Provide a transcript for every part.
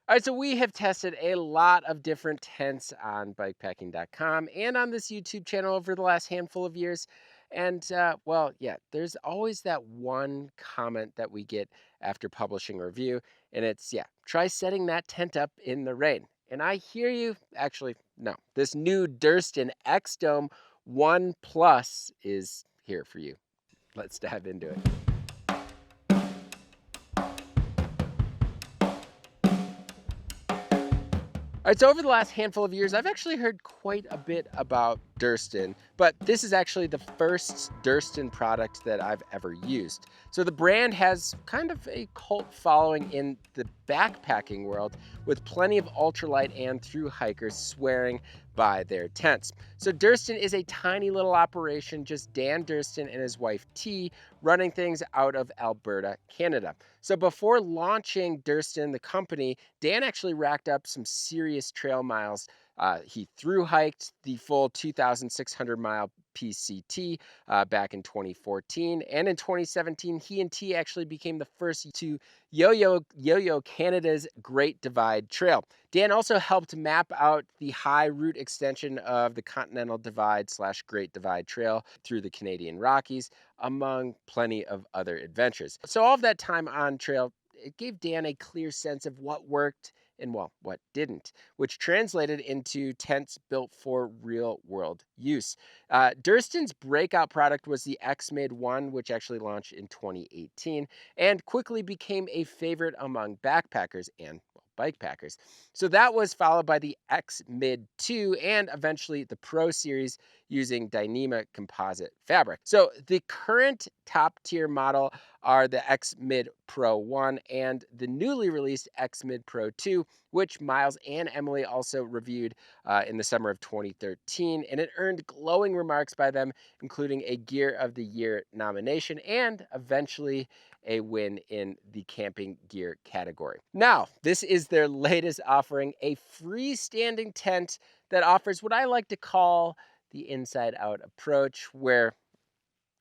All right, so we have tested a lot of different tents on BIKEPACKING.com and on this YouTube channel over the last handful of years. And well, yeah, there's always that one comment that we get after publishing a review, and it's, yeah, try setting that tent up in the rain. And I hear you. Actually, no, this new Durston X Dome 1 Plus is here for you. Let's dive into it. All right, so over the last handful of years, I've actually heard quite a bit about Durston, but this is actually the first Durston product that I've ever used. So the brand has kind of a cult following in the backpacking world, with plenty of ultralight and thru hikers swearing by their tents. So Durston is a tiny little operation, just Dan Durston and his wife T running things out of Alberta, Canada. So before launching Durston, the company, Dan actually racked up some serious trail miles. He through hiked the full 2,600 mile PCT back in 2014, and in 2017, he and T actually became the first to yo-yo Canada's Great Divide Trail. Dan also helped map out the high route extension of the Continental Divide slash Great Divide Trail through the Canadian Rockies, among plenty of other adventures. So all of that time on trail, it gave Dan a clear sense of what worked and, well, what didn't, which translated into tents built for real world use. Durston's breakout product was the X-Mid 1, which actually launched in 2018 and quickly became a favorite among backpackers and, well, bike packers. So that was followed by the X-Mid 2 and eventually the Pro Series using Dyneema composite fabric. So the current top tier model are the X Mid Pro 1 and the newly released X Mid Pro 2, which Miles and Emily also reviewed in the summer of 2013. And it earned glowing remarks by them, including a Gear of the Year nomination and eventually a win in the camping gear category. Now, this is their latest offering, a freestanding tent that offers what I like to call the inside out approach, where,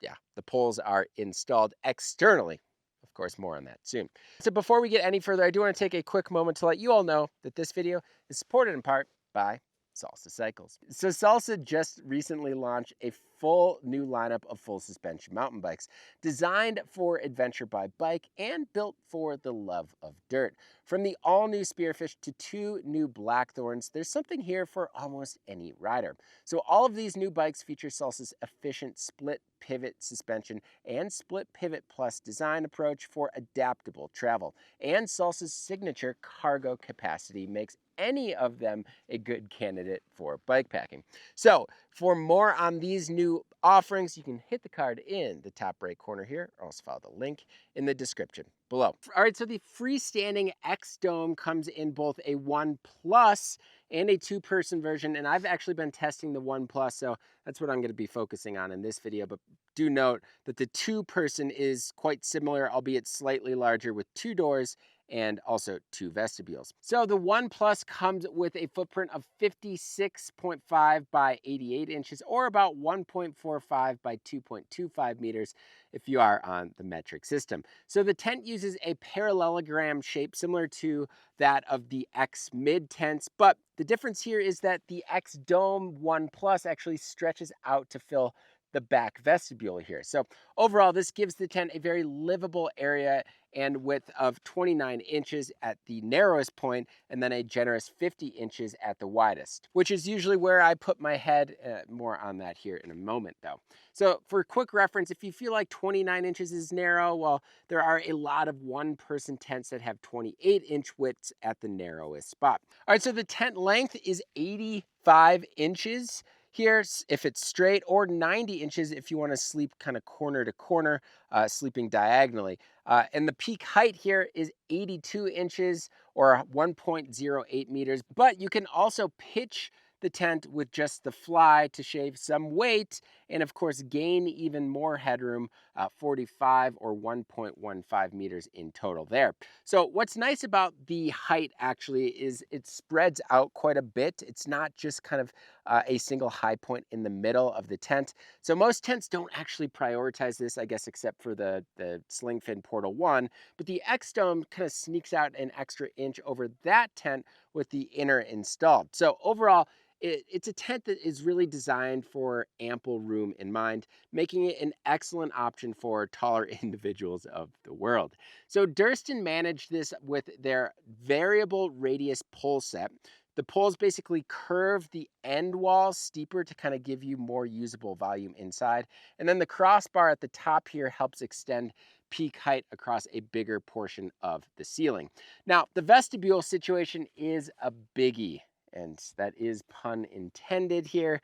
yeah, the poles are installed externally. Of course, more on that soon. So before we get any further, I do want to take a quick moment to let you all know that this video is supported in part by Salsa Cycles. So Salsa just recently launched a full new lineup of full suspension mountain bikes designed for adventure by bike and built for the love of dirt. From the all-new Spearfish to two new Blackthorns, there's something here for almost any rider. So all of these new bikes feature Salsa's efficient split pivot suspension and split pivot plus design approach for adaptable travel. And Salsa's signature cargo capacity makes any of them a good candidate for bike packing. So for more on these new offerings, you can hit the card in the top right corner here, or also follow the link in the description below. All right, so the freestanding X Dome comes in both a 1 Plus and a two-person version, and I've actually been testing the 1 Plus, so that's what I'm going to be focusing on in this video. But do note that the two-person is quite similar, albeit slightly larger, with two doors and also two vestibules. So the 1 Plus comes with a footprint of 56.5 by 88 inches, or about 1.45 by 2.25 meters if you are on the metric system. So the tent uses a parallelogram shape similar to that of the X Mid tents, but the difference here is that the X Dome 1 Plus actually stretches out to fill the back vestibule here. So overall, this gives the tent a very livable area and width of 29 inches at the narrowest point, and then a generous 50 inches at the widest, which is usually where I put my head. More on that here in a moment, though. So for quick reference, if you feel like 29 inches is narrow, well, there are a lot of one-person tents that have 28-inch widths at the narrowest spot. All right, so the tent length is 85 inches. Here, if it's straight, or 90 inches if you want to sleep kind of corner to corner, sleeping diagonally. And the peak height here is 82 inches or 1.08 meters, but you can also pitch the tent with just the fly to shave some weight and, of course, gain even more headroom, 45 or 1.15 meters in total there. So what's nice about the height actually is it spreads out quite a bit. It's not just kind of a single high point in the middle of the tent. So most tents don't actually prioritize this, I guess, except for the Sling Fin Portal 1. But the X-Dome kind of sneaks out an extra inch over that tent with the inner installed. So overall, it's a tent that is really designed for ample room in mind, making it an excellent option for taller individuals of the world. So Durston managed this with their variable radius pole set. The poles basically curve the end walls steeper to kind of give you more usable volume inside. And then the crossbar at the top here helps extend peak height across a bigger portion of the ceiling. Now, the vestibule situation is a biggie, and that is pun intended here.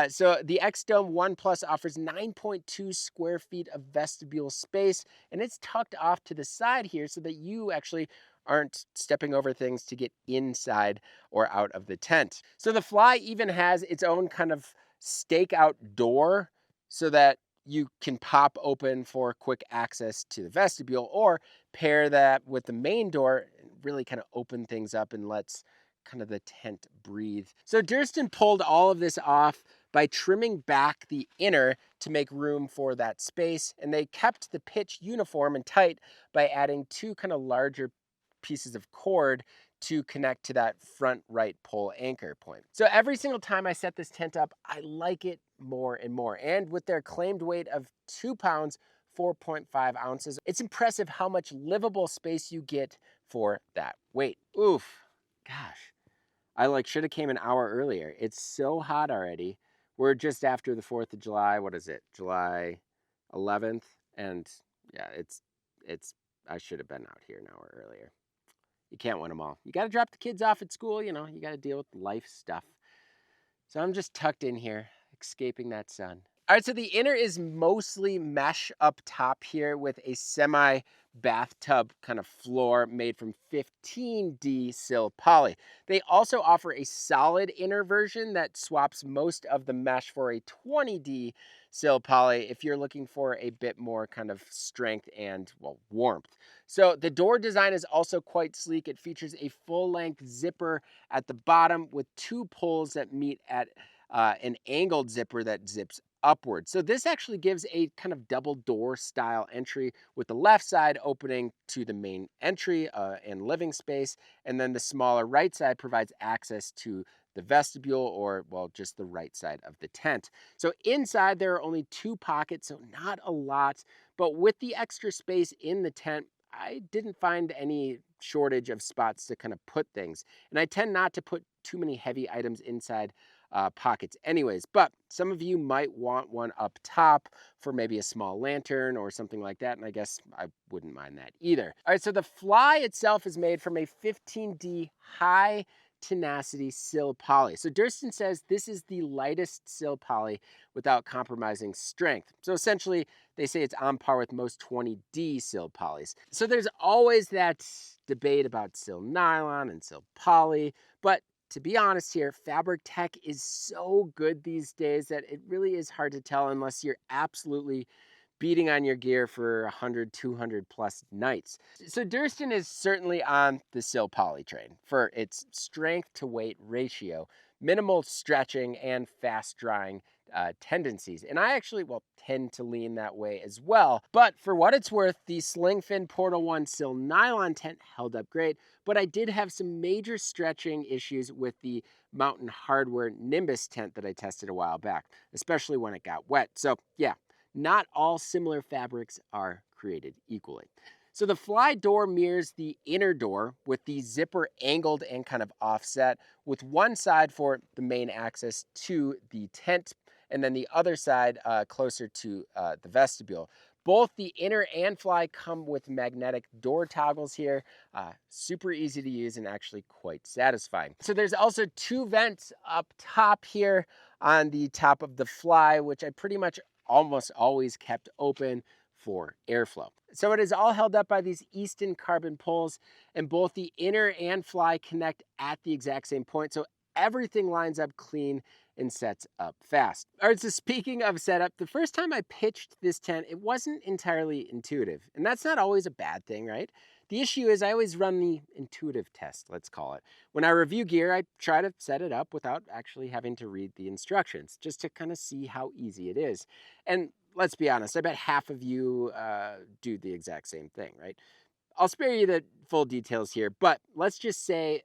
So the X-Dome 1 Plus offers 9.2 square feet of vestibule space, and it's tucked off to the side here so that you actually aren't stepping over things to get inside or out of the tent. So the Fly even has its own kind of stakeout door so that you can pop open for quick access to the vestibule, or pair that with the main door and really kind of open things up and lets kind of the tent breathe. So Durston pulled all of this off by trimming back the inner to make room for that space, and they kept the pitch uniform and tight by adding two kind of larger pieces of cord to connect to that front right pole anchor point. So every single time I set this tent up, I like it more and more. And with their claimed weight of 2 pounds, 4.5 ounces, it's impressive how much livable space you get for that weight. Oof, gosh, I should have came an hour earlier. It's so hot already. We're just after the 4th of July. What is it? July 11th. And yeah, I should have been out here an hour earlier. You can't win them all. You got to drop the kids off at school, you got to deal with life stuff. So I'm just tucked in here, escaping that sun. All right, so the inner is mostly mesh up top here with a semi bathtub kind of floor made from 15D sil poly. They also offer a solid inner version that swaps most of the mesh for a 20D sil poly if you're looking for a bit more kind of strength and, well, warmth. So the door design is also quite sleek. It features a full-length zipper at the bottom with two pulls that meet at an angled zipper that zips upward. So this actually gives a kind of double door style entry with the left side opening to the main entry and living space. And then the smaller right side provides access to the vestibule, or, well, just the right side of the tent. So inside there are only 2 pockets, so not a lot. But with the extra space in the tent, I didn't find any shortage of spots to kind of put things. And I tend not to put too many heavy items inside pockets anyways, but some of you might want one up top for maybe a small lantern or something like that, and I guess I wouldn't mind that either. All right, so the Fly itself is made from a 15D high tenacity sil poly. So Durston says this is the lightest sil poly without compromising strength. So essentially, they say it's on par with most 20D sil polys. So there's always that debate about sil nylon and sil poly, but to be honest here, fabric tech is so good these days that it really is hard to tell unless you're absolutely beating on your gear for 100, 200 plus nights. So Durston is certainly on the sil poly train for its strength to weight ratio, minimal stretching, and fast drying tendencies. And I actually, well, tend to lean that way as well. But for what it's worth, the Sling Fin Portal 1 sil nylon tent held up great, but I did have some major stretching issues with the Mountain Hardware Nimbus tent that I tested a while back, especially when it got wet. So yeah, not all similar fabrics are created equally. So the Fly door mirrors the inner door with the zipper angled and kind of offset, with one side for the main access to the tent and then the other side closer to the vestibule. Both the inner and Fly come with magnetic door toggles here. Super easy to use and actually quite satisfying. So there's also 2 vents up top here on the top of the Fly, which I pretty much almost always kept open for airflow. So it is all held up by these Easton carbon poles, and both the inner and Fly connect at the exact same point. So everything lines up clean and sets up fast. All right, so speaking of setup, the first time I pitched this tent, it wasn't entirely intuitive. And that's not always a bad thing, right? The issue is I always run the intuitive test, let's call it. When I review gear, I try to set it up without actually having to read the instructions, just to kind of see how easy it is. And let's be honest, I bet half of you do the exact same thing, right? I'll spare you the full details here, but let's just say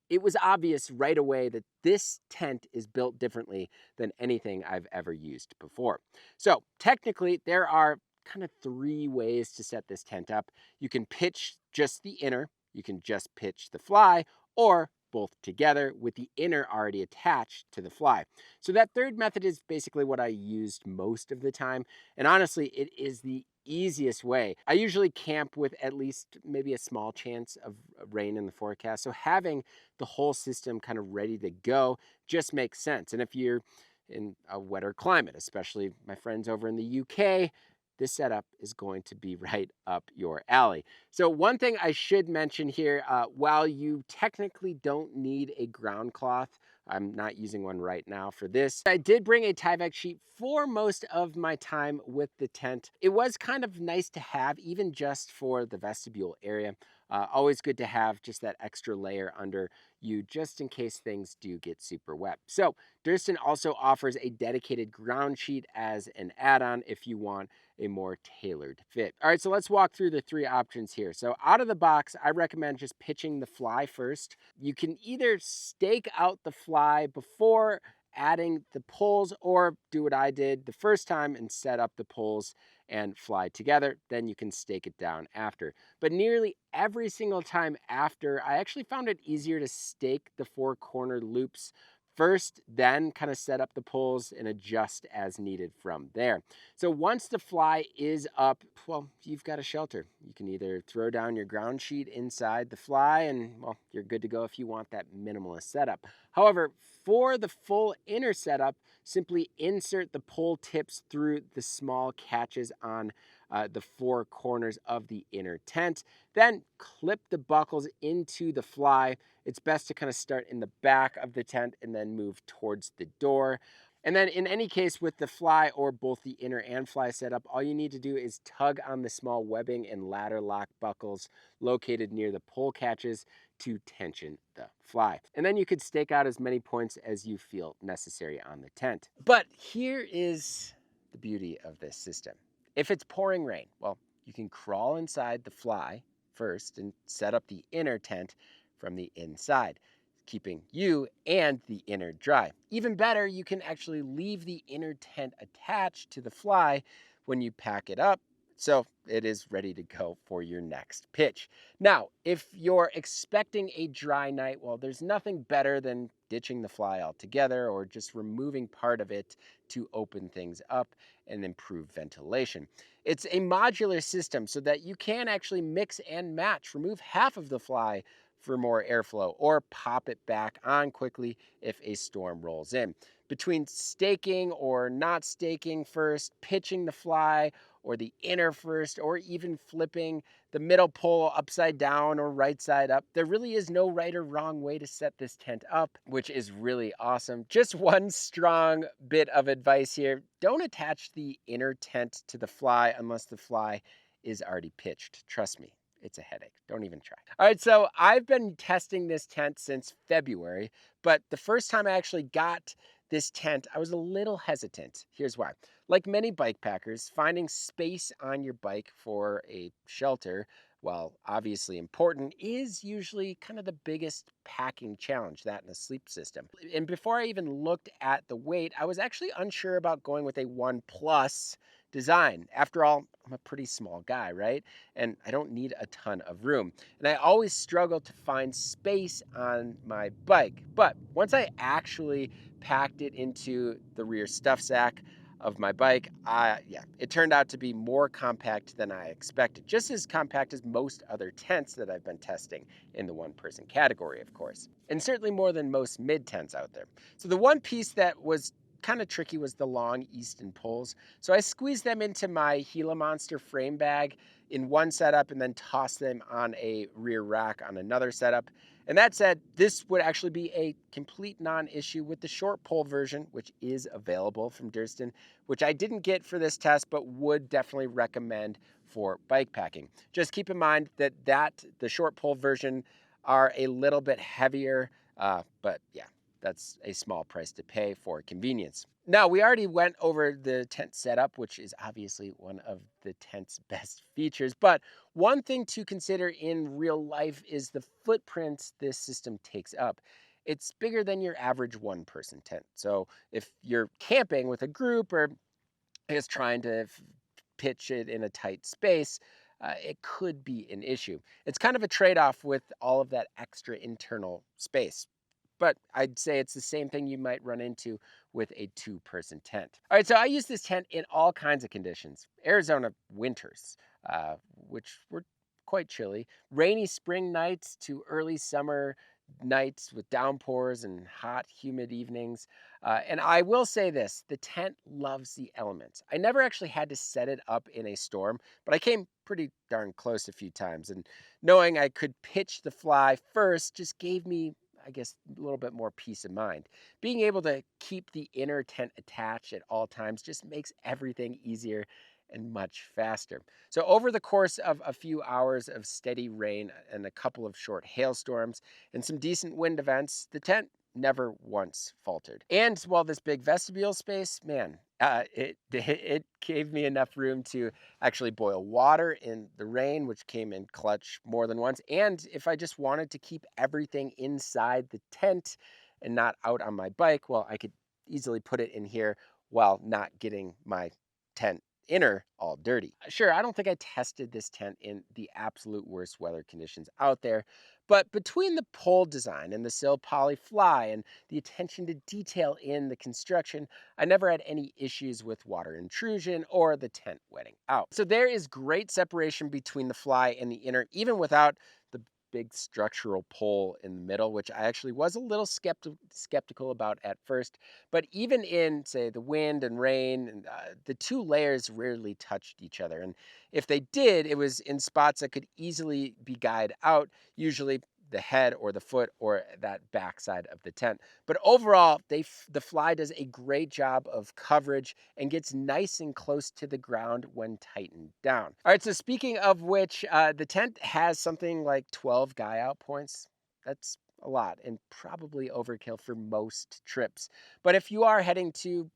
it was obvious right away that this tent is built differently than anything I've ever used before. So technically, there are kind of three ways to set this tent up. You can pitch just the inner, you can just pitch the fly, or both together with the inner already attached to the fly. So that third method is basically what I used most of the time. And honestly, it is the easiest way. I usually camp with at least maybe a small chance of rain in the forecast. So having the whole system kind of ready to go just makes sense. And if you're in a wetter climate, especially my friends over in the UK, this setup is going to be right up your alley. So one thing I should mention here, while you technically don't need a ground cloth, I'm not using one right now for this. I did bring a Tyvek sheet for most of my time with the tent. It was kind of nice to have, even just for the vestibule area. Always good to have just that extra layer under you just in case things do get super wet. So Durston also offers a dedicated ground sheet as an add-on if you want a more tailored fit. All right, so let's walk through the three options here. So out of the box, I recommend just pitching the fly first. You can either stake out the fly before adding the poles or do what I did the first time and set up the poles and fly together. Then you can stake it down after. But nearly every single time after, I actually found it easier to stake the four corner loops first, then kind of set up the poles and adjust as needed from there. So once the fly is up, well, you've got a shelter. You can either throw down your ground sheet inside the fly and, well, you're good to go if you want that minimalist setup. However, for the full inner setup, simply insert the pole tips through the small catches on the four corners of the inner tent. Then clip the buckles into the fly. It's best to kind of start in the back of the tent and then move towards the door. And then in any case with the fly or both the inner and fly setup, all you need to do is tug on the small webbing and ladder lock buckles located near the pole catches to tension the fly. And then you could stake out as many points as you feel necessary on the tent. But here is the beauty of this system. If it's pouring rain, well, you can crawl inside the fly first and set up the inner tent from the inside, keeping you and the inner dry. Even better, you can actually leave the inner tent attached to the fly when you pack it up, so it is ready to go for your next pitch. Now, if you're expecting a dry night, well, there's nothing better than ditching the fly altogether or just removing part of it to open things up and improve ventilation. It's a modular system so that you can actually mix and match, remove half of the fly for more airflow, or pop it back on quickly if a storm rolls in. Between staking or not staking first, pitching the fly or the inner first, or even flipping the middle pole upside down or right side up, there really is no right or wrong way to set this tent up, which is really awesome. Just one strong bit of advice here: don't attach the inner tent to the fly unless the fly is already pitched. Trust me, it's a headache. Don't even try. All right, so I've been testing this tent since February, but the first time I actually got this tent, I was a little hesitant. Here's why. Like many bike packers, finding space on your bike for a shelter, while obviously important, is usually kind of the biggest packing challenge, that and a sleep system. And before I even looked at the weight, I was actually unsure about going with a 1 Plus design. After all, I'm a pretty small guy, right? And I don't need a ton of room. And I always struggle to find space on my bike. But once I actually packed it into the rear stuff sack of my bike, it turned out to be more compact than I expected. Just as compact as most other tents that I've been testing in the one-person category, of course. And certainly more than most mid tents out there. So the one piece that was kind of tricky was the long Easton poles. So I squeezed them into my Gila Monster frame bag in one setup and then tossed them on a rear rack on another setup. And that said, this would actually be a complete non-issue with the short pole version, which is available from Durston, which I didn't get for this test, but would definitely recommend for bike packing. Just keep in mind that the short pole version are a little bit heavier, but yeah, that's a small price to pay for convenience. Now, we already went over the tent setup, which is obviously one of the tent's best features. But one thing to consider in real life is the footprint this system takes up. It's bigger than your average one person tent. So if you're camping with a group or is trying to pitch it in a tight space, it could be an issue. It's kind of a trade off with all of that extra internal space. But I'd say it's the same thing you might run into with a two-person tent. All right, so I use this tent in all kinds of conditions. Arizona winters, which were quite chilly, rainy spring nights to early summer nights with downpours and hot, humid evenings. And I will say this, the tent loves the elements. I never actually had to set it up in a storm, but I came pretty darn close a few times. And knowing I could pitch the fly first just gave me, I guess, a little bit more peace of mind. Being able to keep the inner tent attached at all times just makes everything easier and much faster. So, over the course of a few hours of steady rain and a couple of short hailstorms and some decent wind events, the tent never once faltered. And while this big vestibule space, man, it gave me enough room to actually boil water in the rain, which came in clutch more than once. And if I just wanted to keep everything inside the tent and not out on my bike, well, I could easily put it in here while not getting my tent inner all dirty. Sure, I don't think I tested this tent in the absolute worst weather conditions out there, but between the pole design and the sill poly fly and the attention to detail in the construction, I never had any issues with water intrusion or the tent wetting out. So there is great separation between the fly and the inner, even without the big structural pole in the middle, which I actually was a little skeptical about at first. But even in, say, the wind and rain, and, the two layers rarely touched each other. And if they did, it was in spots that could easily be guyed out, usually the head or the foot or that backside of the tent. But overall, the fly does a great job of coverage and gets nice and close to the ground when tightened down. All right, so speaking of which, the tent has something like 12 guy out points. That's a lot and probably overkill for most trips. But if you are heading to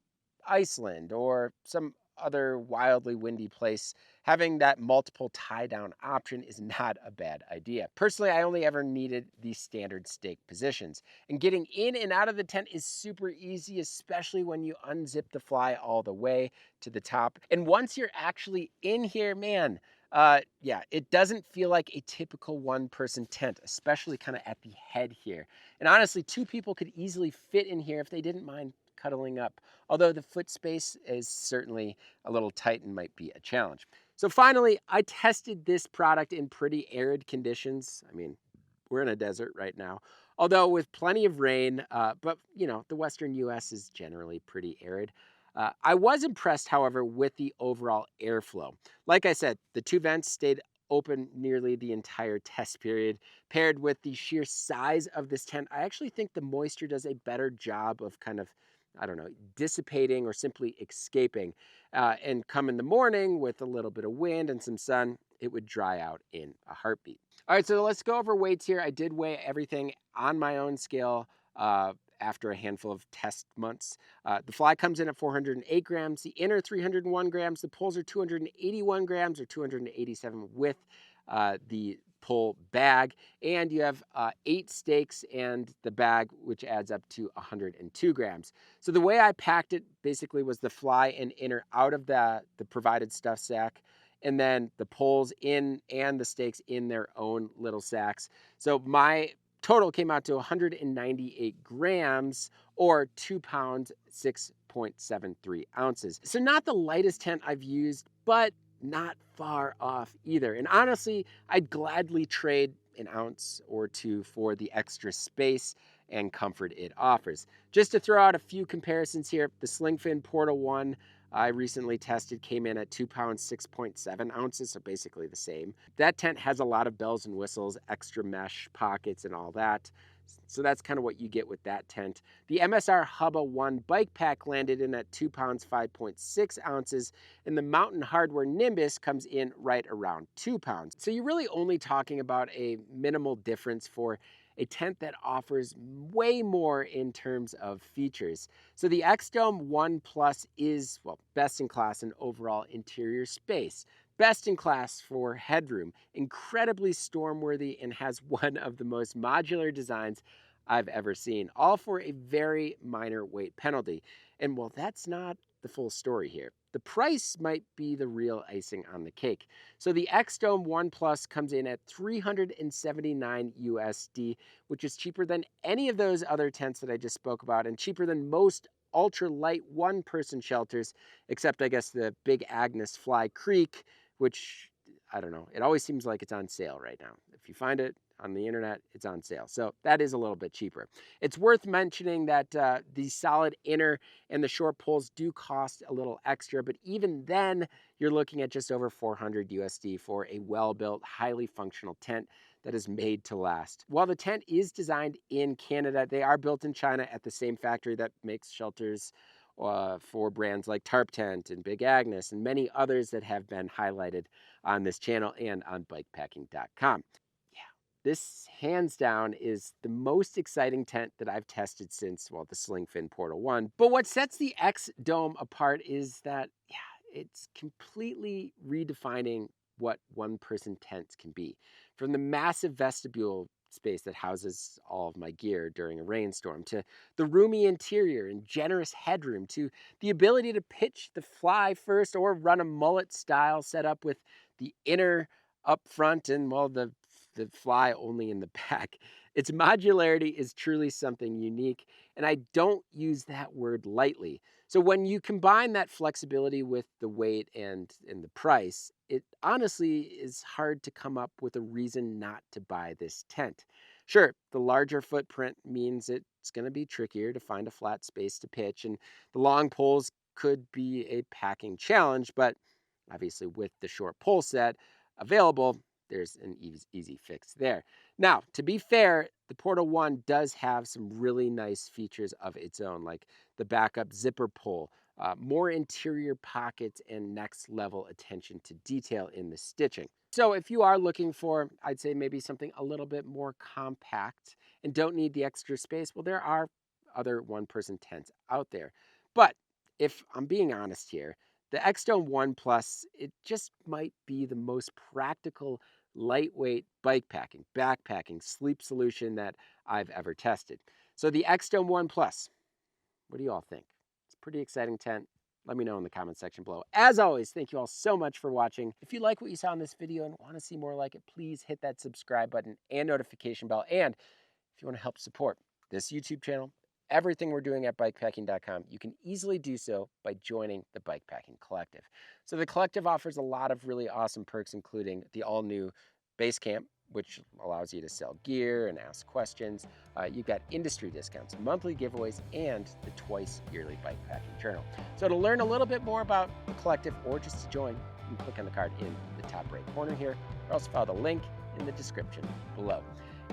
Iceland or some other wildly windy place, having that multiple tie down option is not a bad idea. Personally, I only ever needed the standard stake positions, and getting in and out of the tent is super easy, especially when you unzip the fly all the way to the top. And once you're actually in here, man, yeah, it doesn't feel like a typical one person tent, especially kind of at the head here. And honestly, two people could easily fit in here if they didn't mind cuddling up, although the foot space is certainly a little tight and might be a challenge. So finally, I tested this product in pretty arid conditions. I mean, we're in a desert right now, although with plenty of rain, but the Western US is generally pretty arid. I was impressed, however, with the overall airflow. Like I said, the two vents stayed open nearly the entire test period. Paired with the sheer size of this tent, I actually think the moisture does a better job of kind of, I don't know, dissipating or simply escaping. And come in the morning with a little bit of wind and some sun, it would dry out in a heartbeat. All right, so let's go over weights here. I did weigh everything on my own scale after a handful of test months. The fly comes in at 408 grams, the inner 301 grams, the poles are 281 grams or 287 with the pull bag, and you have 8 stakes and the bag, which adds up to 102 grams. So the way I packed it basically was the fly and inner out of the provided stuff sack, and then the poles in and the stakes in their own little sacks. So my total came out to 198 grams or 2 pounds, 6.73 ounces. So not the lightest tent I've used, but not far off either. And honestly, I'd gladly trade an ounce or two for the extra space and comfort it offers. Just to throw out a few comparisons here, the Slingfin Portal 1 I recently tested came in at 2 pounds, 6.7 ounces, so basically the same. That tent has a lot of bells and whistles, extra mesh pockets and all that. So that's kind of what you get with that tent. The MSR Hubba 1 bike pack landed in at 2 pounds, 5.6 ounces, and the Mountain Hardware Nimbus comes in right around 2 pounds. So you're really only talking about a minimal difference for a tent that offers way more in terms of features. So the X-Dome 1 Plus is, well, best in class in overall interior space, best in class for headroom, incredibly storm-worthy, and has one of the most modular designs I've ever seen, all for a very minor weight penalty. And well, that's not the full story here. The price might be the real icing on the cake. So the X-Dome 1 Plus comes in at $379 USD, which is cheaper than any of those other tents that I just spoke about, and cheaper than most ultra-light one-person shelters, except I guess the Big Agnes Fly Creek, which, I don't know, it always seems like it's on sale right now. If you find it on the internet, it's on sale. So that is a little bit cheaper. It's worth mentioning that the solid inner and the short poles do cost a little extra, but even then you're looking at just over 400 USD for a well-built, highly functional tent that is made to last. While the tent is designed in Canada, they are built in China at the same factory that makes shelters for brands like Tarp Tent and Big Agnes and many others that have been highlighted on this channel and on BIKEPACKING.com. Yeah, this hands down is the most exciting tent that I've tested since, well, the Slingfin Portal 1. But what sets the X-Dome apart is that, yeah, it's completely redefining what one-person tents can be. From the massive vestibule space that houses all of my gear during a rainstorm, to the roomy interior and generous headroom, to the ability to pitch the fly first or run a mullet style setup with the inner up front and, well, the fly only in the back. Its modularity is truly something unique, and I don't use that word lightly. So when you combine that flexibility with the weight and the price, it honestly is hard to come up with a reason not to buy this tent. Sure, the larger footprint means it's going to be trickier to find a flat space to pitch, and the long poles could be a packing challenge, but obviously with the short pole set available, there's an easy fix there. Now, to be fair, the Portal 1 does have some really nice features of its own, like the backup zipper pull, more interior pockets, and next level attention to detail in the stitching. So if you are looking for, I'd say maybe something a little bit more compact and don't need the extra space, well, there are other one-person tents out there. But if I'm being honest here, the X-Dome 1 Plus, it just might be the most practical, lightweight bike packing, backpacking, sleep solution that I've ever tested. So the X-Dome 1 Plus, what do you all think? It's a pretty exciting tent. Let me know in the comment section below. As always, thank you all so much for watching. If you like what you saw in this video and want to see more like it, please hit that subscribe button and notification bell. And if you want to help support this YouTube channel, everything we're doing at BIKEPACKING.com, you can easily do so by joining the Bikepacking Collective. So the Collective offers a lot of really awesome perks, including the all-new Base Camp, which allows you to sell gear and ask questions. You've got industry discounts, monthly giveaways, and the twice yearly bikepacking journal. So to learn a little bit more about the Collective or just to join, you can click on the card in the top right corner here, or else follow the link in the description below.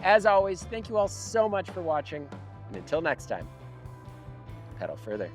As always, thank you all so much for watching, and until next time, pedal further.